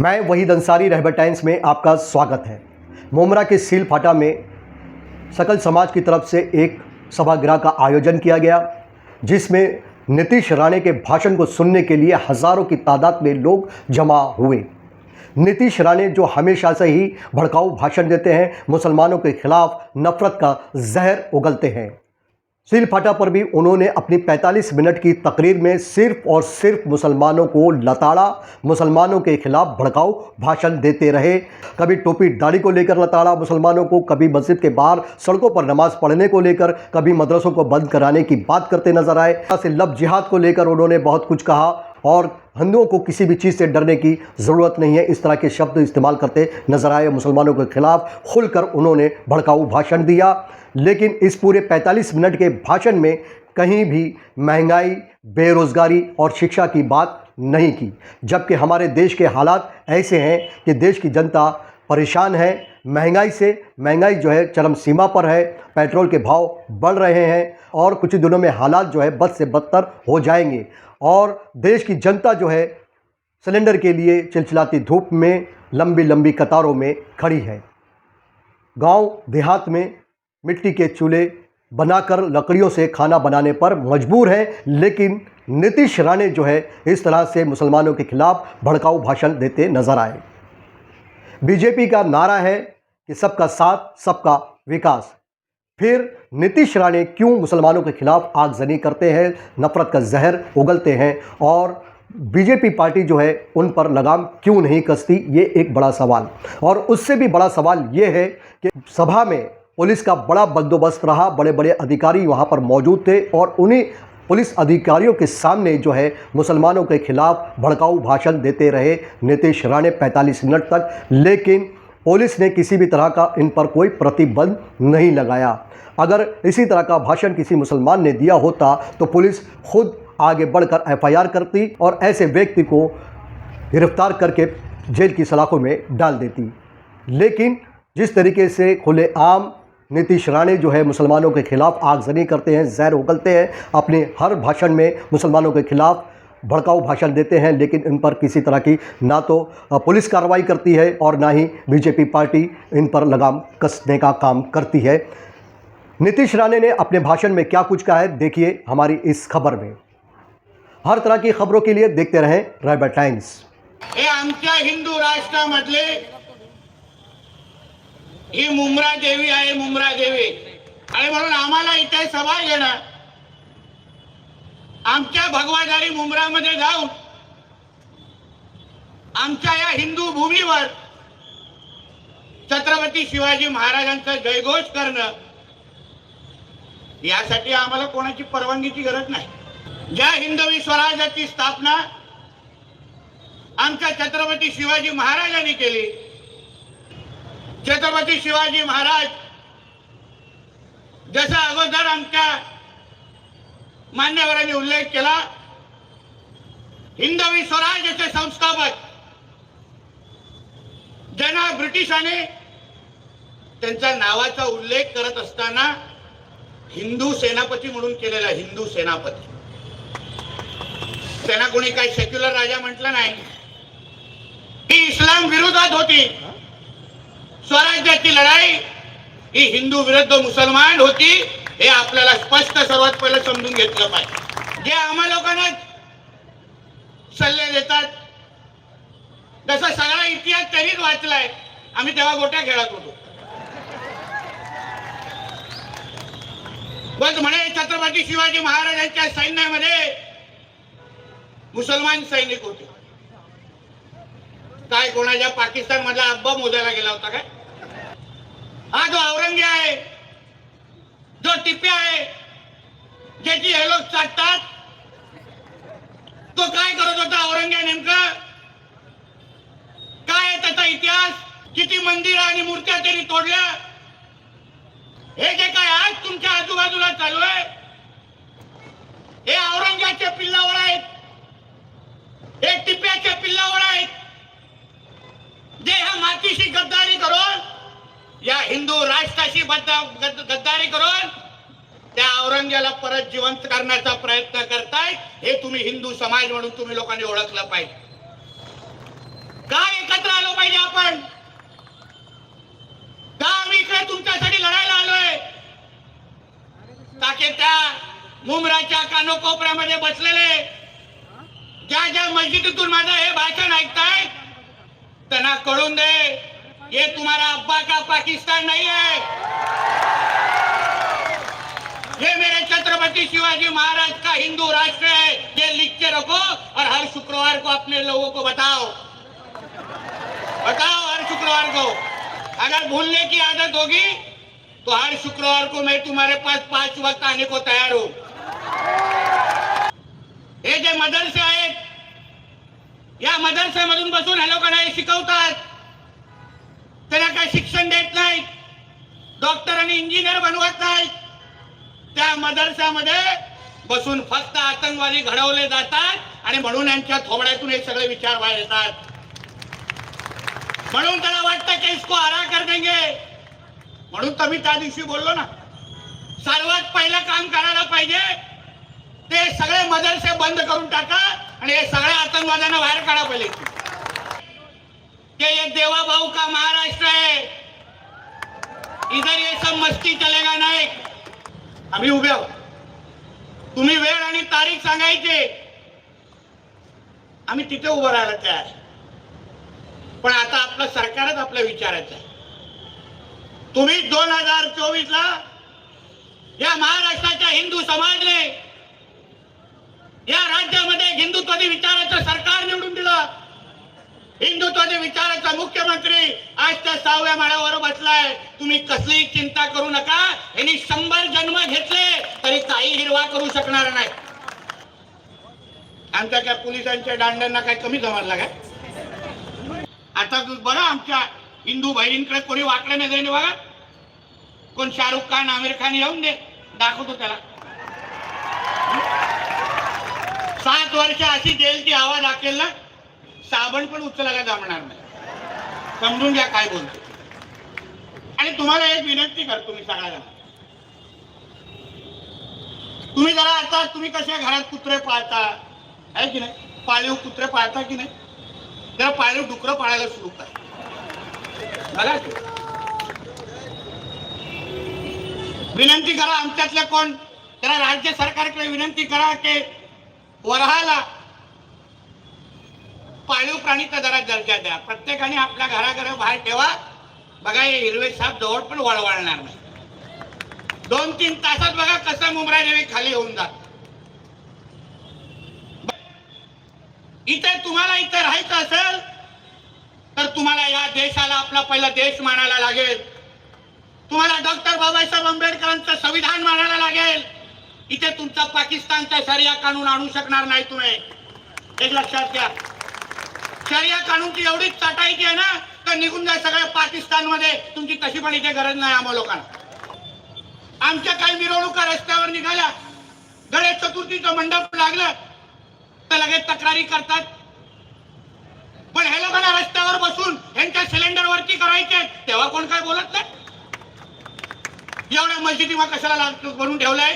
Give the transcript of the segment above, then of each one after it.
मैं वहीद अंसारी रहबर टाइम्स में आपका स्वागत है। मुमरा के सील फाटा में सकल समाज की तरफ से एक सभागृह का आयोजन किया गया, जिसमें नीतीश राणे के भाषण को सुनने के लिए हज़ारों की तादाद में लोग जमा हुए। नीतीश राणे जो हमेशा से ही भड़काऊ भाषण देते हैं, मुसलमानों के खिलाफ नफरत का जहर उगलते हैं। सील फाटा पर भी उन्होंने अपनी 45 मिनट की तकरीर में सिर्फ और सिर्फ मुसलमानों को लताड़ा, मुसलमानों के खिलाफ भड़काऊ भाषण देते रहे। कभी टोपी दाढ़ी को लेकर लताड़ा मुसलमानों को, कभी मस्जिद के बाहर सड़कों पर नमाज पढ़ने को लेकर, कभी मदरसों को बंद कराने की बात करते नजर आए। से लव जिहाद को लेकर उन्होंने बहुत कुछ कहा और हिंदुओं को किसी भी चीज़ से डरने की ज़रूरत नहीं है, इस तरह के शब्द इस्तेमाल करते नजर आए। मुसलमानों के खिलाफ खुलकर उन्होंने भड़काऊ भाषण दिया, लेकिन इस पूरे 45 मिनट के भाषण में कहीं भी महंगाई, बेरोज़गारी और शिक्षा की बात नहीं की, जबकि हमारे देश के हालात ऐसे हैं कि देश की जनता परेशान है। महंगाई जो है चरम सीमा पर है, पेट्रोल के भाव बढ़ रहे हैं और कुछ ही दिनों में हालात जो है बद से बदतर हो जाएंगे और देश की जनता जो है सिलेंडर के लिए चिलचिलाती धूप में लंबी लंबी कतारों में खड़ी है। गांव देहात में मिट्टी के चूल्हे बनाकर लकड़ियों से खाना बनाने पर मजबूर है, लेकिन नीतीश राणे जो है इस तरह से मुसलमानों के खिलाफ भड़काऊ भाषण देते नजर आए। बीजेपी का नारा है कि सबका साथ सबका विकास, फिर नीतीश राणे क्यों मुसलमानों के खिलाफ आगजनी करते हैं, नफरत का जहर उगलते हैं और बीजेपी पार्टी जो है उन पर लगाम क्यों नहीं कसती, ये एक बड़ा सवाल। और उससे भी बड़ा सवाल ये है कि सभा में पुलिस का बड़ा बंदोबस्त रहा, बड़े बड़े अधिकारी वहाँ पर मौजूद थे और उन्हीं पुलिस अधिकारियों के सामने जो है मुसलमानों के खिलाफ भड़काऊ भाषण देते रहे नीतीश राणे 45 मिनट तक, लेकिन पुलिस ने किसी भी तरह का इन पर कोई प्रतिबंध नहीं लगाया। अगर इसी तरह का भाषण किसी मुसलमान ने दिया होता तो पुलिस खुद आगे बढ़कर एफआईआर करती और ऐसे व्यक्ति को गिरफ्तार करके जेल की सलाखों में डाल देती। लेकिन जिस तरीके से खुलेआम नीतीश राणे जो है मुसलमानों के खिलाफ आगजनी करते हैं, जहर उगलते हैं, अपने हर भाषण में मुसलमानों के खिलाफ भड़काऊ भाषण देते हैं, लेकिन इन पर किसी तरह की ना तो पुलिस कार्रवाई करती है और ना ही बीजेपी पार्टी इन पर लगाम कसने का काम करती है। नीतीश राणे ने अपने भाषण में क्या कुछ कहा है, देखिए हमारी इस खबर में। हर तरह की खबरों के लिए देखते रहें रहबर टाइम्स। हे आमच्या हिंदू राष्ट्रामधले ही मुमरा देवी आहे, मुमरा देवी आणि म्हणून आम्हाला इथे सभा घेणं, आमच्या भगवादारी मुमरामध्ये जाऊन आमच्या या हिंदू भूमीवर छत्रपती शिवाजी महाराजांचा जयघोष करणं, यासाठी आम्हाला कोणाची परवानगीची गरज नाही। ज्या हिंदवी स्वराज्याची स्थापना आमच्या छत्रपती शिवाजी महाराजांनी केली, छत्रपती शिवाजी महाराज जसा अगोदर आमच्या मान्यवरांनी उल्लेख केला, हिंदवी स्वराज्याचे संस्थापक ज्यांना ब्रिटिशांनी त्यांच्या नावाचा उल्लेख करत असताना हिंदू सेनापती म्हणून केलेला, हिंदू सेनापती। त्यांना कोणी काही सेक्युलर राजा म्हटलं नाही, ही इस्लाम विरोधात होती। स्वराज्याची लढाई ही हिंदू विरुद्ध मुसलमान होती, हे आपल्याला स्पष्ट सर्वात पहिले समजून घेतलं पाहिजे। जे आम्हा लोकांना सल्ले देतात तसा सगळा इतिहास त्यांनीच वाचलाय, आम्ही तेव्हा गोट्या खेळत होतो। बस म्हणे छत्रपती शिवाजी महाराजांच्या सैन्यामध्ये मुसलमान सैनिक होते, काय कोणाच्या पाकिस्तान मधला अब्बा मोजायला गेला होता काय? हा जो औरंगी आहे, जो टिप्या आहे, ज्याची हे लोक चाटतात, तो काय करत होता औरंगी? नेमका काय आहे त्याचा इतिहास? किती मंदिर आणि मूर्त्या त्यांनी तोडल्या? हे जे काय आज तुमच्या आजूबाजूला चालू आहे, हे औरंग्याचे पिल्लावळ आहेत, हे टिप्याचे पिल्लावळ आहेत, जे ह्या मातीशी गद्दारी करून, या हिंदू राष्ट्राशी गद्दारी करून त्या औरंग्याला परत जिवंत करण्याचा प्रयत्न करतायत। हे तुम्ही हिंदू समाज म्हणून तुम्ही लोकांनी ओळखलं पाहिजे। काय एकत्र आलो पाहिजे आपण. का आम्ही इकडे तुमच्यासाठी लढायला आलोय? ताके त्या मुंब्राच्या कानोकोपऱ्यामध्ये बसलेले ज्या ज्या मस्जिदीतून माझं हे भाषण ऐकताय त्यांना कळून दे, ये तुम्हारा अब्बा का पाकिस्तान नहीं है, ये मेरे छत्रपति शिवाजी महाराज का हिंदू राष्ट्र है. ये लिख के रखो और हर शुक्रवार को अपने लोगों को बताओ हर शुक्रवार को. अगर भूलने की आदत होगी तो हर शुक्रवार को मैं तुम्हारे पास 5 वक्त आने को तैयार हूं. हे जे मदरसे आहेत, या मदरसेमधून बसून हे लोकांना शिकवतात, त्यांना काही शिक्षण देत नाहीत, डॉक्टर आणि इंजिनियर बनवत नाहीत. त्या मदरसामध्ये बसून फक्त आतंकवादी घडवले जातात आणि म्हणून यांच्या थोबड्यातून हे सगळे विचार बाहेर येतात. म्हणून त्याला वाटतं की इसको हरा कर देंगे. म्हणून तर मी त्या दिवशी बोललो ना, सर्वात पहिलं काम करायला पाहिजे ते सगळे मदरसे बंद करून टाका आणि हे सगळ्या आतंकवाद्यांना बाहेर काढा पहिले. ये देवा भाऊ का महाराष्ट्र है, इधर ये सब मस्ती चलेगा नाही. आम्ही उभे आहोत. तुम्ही वेळ आणि तारीख सांगायचे, आम्ही तिथे उभं राहायला तयार. पण आता आपलं सरकारच आपल्या विचारायचं आहे. तुम्ही 2024 ला या महाराष्ट्राच्या हिंदू समाजने या राज्यामध्ये हिंदुत्वादी विचाराचं सरकार निवडून दिलं. हिंदुत्वादी विचाराचा मुख्यमंत्री आज त्या 6व्या माळ्यावर बसलाय. तुम्ही कसलीही चिंता करू नका. यांनी 100 जन्म घेतले तरी काही हिरवा करू शकणार नाही. आमच्या त्या पोलिसांच्या दांड्यांना काय कमी जमवला काय? आता बरं आमच्या हिंदू बहिणींकडे कोणी वाकडे नाही जाईन बघा. कोण शाहरुख खान, आमिर खान येऊन दे, दाखवतो त्याला. 7 वर्ष अशी जेलची हवा दाखल ना, साबण पण उचलायला जमणार नाही. समजून घ्या काय बोलतो. आणि तुम्हाला एक विनंती करतो मी सगळ्यांना, तुम्ही जरा आता तुम्ही कशा घरात कुत्रे पाळता आहे की नाही, पाळीव कुत्रे पाळता की नाही, जरा पाळीव डुकरं पाळायला सुरू करा. बघा विनंती करा आमच्यातल्या कोण जरा राज्य सरकारकडे विनंती करा की वरहाला पाळीव प्राणीचा जरा दर्जा द्या. प्रत्येकाने आपल्या घराघरा बाहेर ठेवा. बघा हे हिरवे साप जवळ पण वळवळणार नाही. 2-3 तासात बघा कसं मुंब्रा देवी खाली होऊन जात. इथे तुम्हाला इथे राहायचं असेल तर तुम्हाला या देशाला आपला पहिला देश मानायला लागेल. तुम्हाला डॉक्टर बाबासाहेब आंबेडकरांचं संविधान मानायला लागेल. इथे तुमचा पाकिस्तानचा शरिया कानून आणू शकणार नाही तुम्ही. एक लक्षात घ्या. शरिया कानूनची एवढीच चाटायची आहे ना तर निघून जाय सगळ्या पाकिस्तानमध्ये. तुमची तशी पण इथे गरज नाही आम्हा लोकांना. आमच्या काही मिरवणुका रस्त्यावर निघाल्या, गणेश चतुर्थीचं मंडप लागलं तर लगेच तक्रारी करतात. पण हे लोकांना रस्त्यावर बसून यांच्या सिलेंडर वरती करायचे तेव्हा कोण काय बोलत नाही. एवढ्या मस्जिदी मग कशाला बनवून ठेवलंय?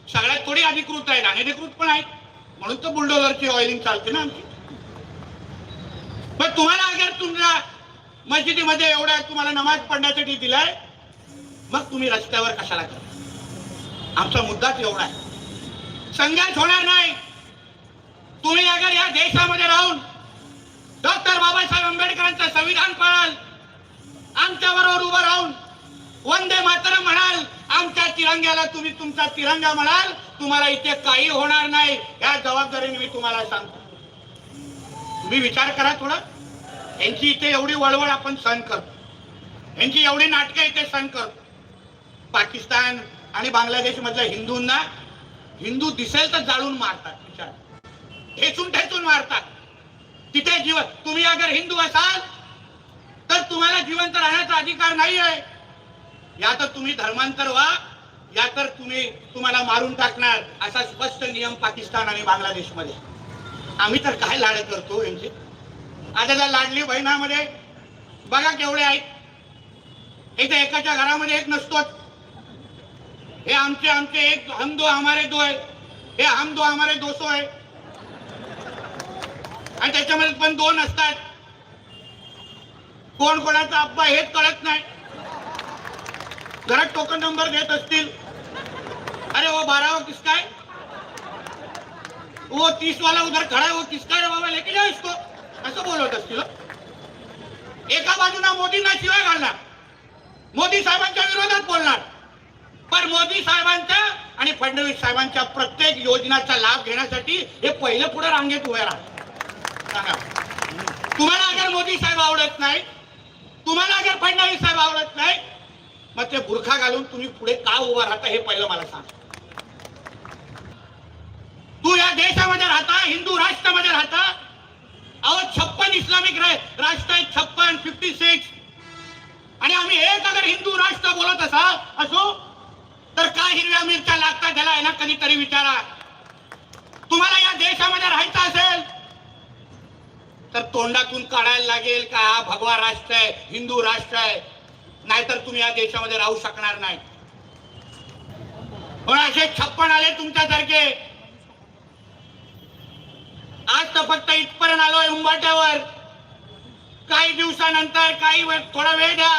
सगळ्यात थोडी अधिकृत आहे, अनधिकृत पण आहेत. म्हणून तर बुलडोझरची ऑइलिंग चालते ना आमची. पण तुम्हाला अगर तुमच्या मस्जिदीमध्ये एवढ्या तुम्हाला नमाज पडण्यासाठी दिलाय, मग तुम्ही रस्त्यावर कशाला करा? आमचा मुद्दाच एवढा आहे. संघर्ष होणार नाही. तुम्ही अगर या देशामध्ये राहून डॉक्टर बाबासाहेब आंबेडकरांचं संविधान पाळाल, आमच्या बरोबर उभं राहून वंदे मातरम म्हणाल, आमच्या तिरंग्याला तुम्ही तुमचा तिरंगा म्हणाल, तुम्हाला इथे काही होणार नाही. या जबाबदारीने मी तुम्हाला सांगतो. तुम्ही विचार करा थोडा. यांची इथे एवढी वळवळ आपण सहन करतो, यांची एवढी नाटकं इथे सहन करतो. पाकिस्तान आणि बांगलादेश मधल्या हिंदूंना हिंदू दिसेल तर जाळून मारतात. विचार, ठेचून ठेचून मारतात. तिथे जीवन, तुम्ही अगर हिंदू असाल तर तुम्हाला जिवंत राहण्याचा अधिकार नाही आहे. या तर तुम्ही धर्मांतर व्हा, या तर तुम्हाला मारून टाकणार, असा स्पष्ट नियम पाकिस्तान आणि बांगलादेशमध्ये. आम्ही तर काय लाड करतो यांचे. आता त्या लाडली बहिणामध्ये बघा केवढे आहेत. इथे एकाच्या घरामध्ये एक नसतो. हे आमचे आमचे एक, हम दो हमारे दो आहे, हे हम दो हमारे 200 आहे. आणि त्याच्यामध्ये पण 2 असतात. कोण कोणाचा अब्बा हेच कळत नाही. घरात टोकन नंबर देत असतील. अरे वो 12 किसका है, वो 30 वाला उधर खड़ा है, वो किसका है बाबा, लेके जाओ इसको, असं बोलत असतील. एका बाजूला मोदींना शिवाय घालणार, मोदी साहेबांच्या विरोधात बोलणार, पण मोदी साहेबांच्या आणि फडणवीस साहेबांच्या प्रत्येक योजनाचा लाभ घेण्यासाठी हे पहिले पुढे रांगेत उभे राहतात. तुम्हाला अगर मोदी साहेब आवडत नाही, तुम्हाला अगर फडणवीस साहेब आवडत नाही, मग ते बुरखा घालून तुम्ही पुढे का उभा राहता हे पहिलं मला सांग. तू या देशामध्ये राहता, हिंदू राष्ट्रामध्ये राहता. अहो 56 इस्लामिक राष्ट्र आहेत, 56, 56. आणि आम्ही एक अगर हिंदू राष्ट्र बोलत असो तर काय हिरव्या मिरच्या लागतात त्याला आहे ना, कधीतरी विचारा. तुम्हाला या देशामध्ये राहायचं असेल तर तोंडातून काढायला लागेल का हा भगवा राष्ट्र आहे, हिंदू राष्ट्र आहे, नाहीतर तुम्ही या देशामध्ये राहू शकणार नाही. पण असे 56 आले तुमच्यासारखे. आज तर फक्त इथपर्यंत आलोय उंबाट्यावर. काही दिवसानंतर थोडा वेळ द्या,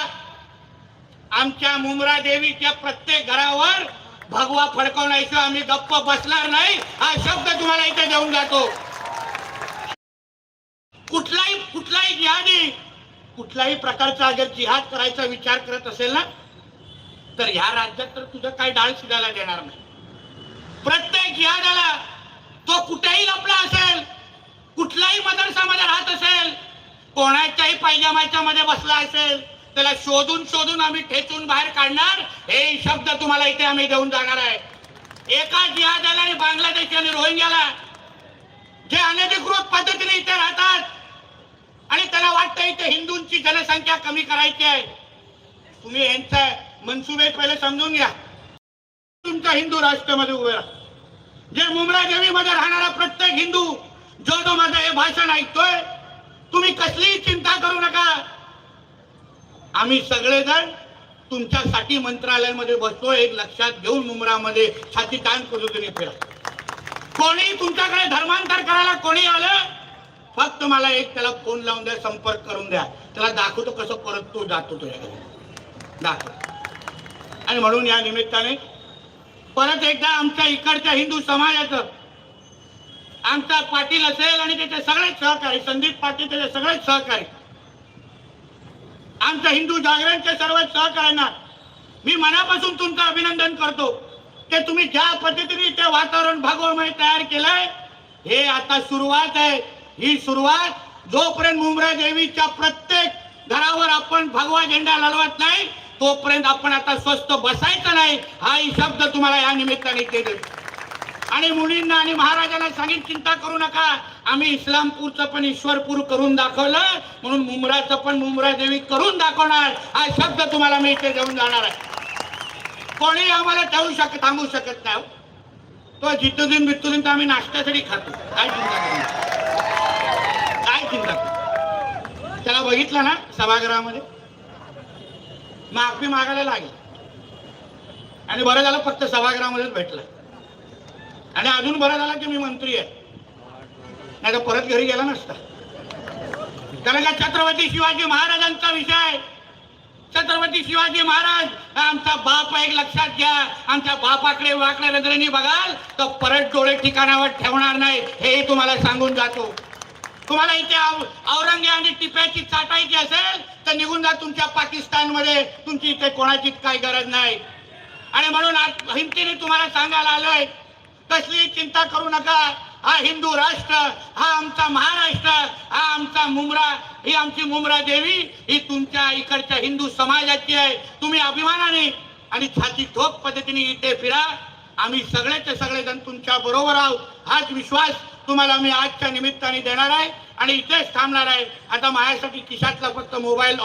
आमच्या मुंब्रा देवीच्या प्रत्येक घरावर भगवा फडकवण्याशिवाय आम्ही गप्प बसणार नाही, हा शब्द तुम्हाला इथे देऊन जातो. कुठलाही जिहादी कुठल्याही प्रकारचा अगर जिहाद करायचा विचार करत असेल ना, तर ह्या राज्यात तर तुझं काही डाळ शिजायला देणार नाही. प्रत्येक जिहादाला तो कुठेही लपला असेल, कुठल्याही मदरसामध्ये राहत असेल, कोणाच्याही पायजामाच्या मध्ये बसला असेल, त्याला शोधून आम्ही ठेचून बाहेर काढणार, हे शब्द तुम्हाला इथे आम्ही देऊन जाणार आहे. एका जिहादाला आणि बांगलादेश आणि रोहिंग्याला जे अनधिकृत पद्धतीने इथे राहतात आणि त्याला वाटतं इथे हिंदूंची जनसंख्या कमी करायची आहे, तुम्ही यांचा मनसुबे पहिले समजून घ्या. तुमच्या हिंदू राष्ट्रामध्ये उभे राहा. जे मुंब्रा देवीमध्ये राहणारा प्रत्येक हिंदू जो माझं हे भाषण ऐकतोय, तुम्ही कसलीही चिंता करू नका. आम्ही सगळेजण तुमच्यासाठी मंत्रालयामध्ये बसतो, एक लक्षात घेऊन मुंब्रामध्ये छाती ताण पद्धतीने फिरा. कोणी तुमच्याकडे धर्मांतर करायला कोणी आलं, फक्त मला एक त्याला फोन लावून द्या, संपर्क करून द्या, त्याला दाखवतो कसं परत तो जातो दाखव. आणि म्हणून या निमित्ताने परत एकदा आमच्या इकडच्या हिंदू समाजाचं, आमचा पाटील असेल आणि त्याचे सगळेच सहकारी, संदीप पाटील त्याचे सगळेच सहकारी, आमच्या हिंदू जागरणच्या सर्व सहकाऱ्यांना मी मनापासून तुमचं अभिनंदन करतो की तुम्ही ज्या पद्धतीने ते वातावरण भगवमय तयार केलंय, हे आता सुरुवात आहे. ही सुरुवात जोपर्यंत मुंब्रा देवीच्या प्रत्येक घरावर आपण भगवा झेंडा लढवत नाही, तोपर्यंत आपण आता स्वस्थ बसायचं नाही, हाही शब्द तुम्हाला या निमित्ताने केले. आणि मुलींना आणि महाराजांना सांगितलं, चिंता करू नका, आम्ही इस्लामपूरचं पण ईश्वरपूर करून दाखवलं, म्हणून मुंब्राचं पण मुंब्रा देवी करून दाखवणार, हा शब्द तुम्हाला मी इथे देऊन जाणार आहे. कोणी आम्हाला थांबवू शकत नाही. तो जितुदीन बितुदीन तर आम्ही नाश्त्यासाठी खातो, काय चिंता करू, काय चिंता करू. त्याला बघितलं ना सभागृहामध्ये माफी मागायला लागली, आणि बरं झालं फक्त सभागृहामध्येच भेटलं. आणि अजून बरं झालं की मी मंत्री आहे, नाही तर परत घरी गेला नसता. कारण का छत्रपती शिवाजी महाराजांचा विषय, छत्रपती शिवाजी महाराज आमचा बाप एक लक्षात घ्या. आमच्या बापाकडे वाकड्या नजरेने बघाल तर परत डोळे ठिकाणावर ठेवणार नाही, हे तुम्हाला सांगून जातो. तुम्हाला इथे औरंगजेब आणि टिप्याची चाटायची असेल तर निघून जा तुमच्या पाकिस्तानमध्ये, तुमची इथे कोणाचीच काही गरज नाही. आणि म्हणून हिमतीने तुम्हाला सांगायला आलोय, कसली चिंता करू नका. हा हिंदू राष्ट्र, हा आमचा महाराष्ट्र, हा आमचा मुंब्रा, ही आमची मुंब्रा देवी, ही तुमच्या इकडच्या हिंदू समाजाची आहे. तुम्ही अभिमानाने आणि छाती ठोक पद्धतीने इथे फिरा. आम्ही सगळेचे सगळेजण तुमच्या बरोबर आहोत, हाच विश्वास तुम्हाला मी आजच्या निमित्ताने देणार आहे आणि इथेच थांबणार आहे. आता माझ्यासाठी खिशातला फक्त मोबाईल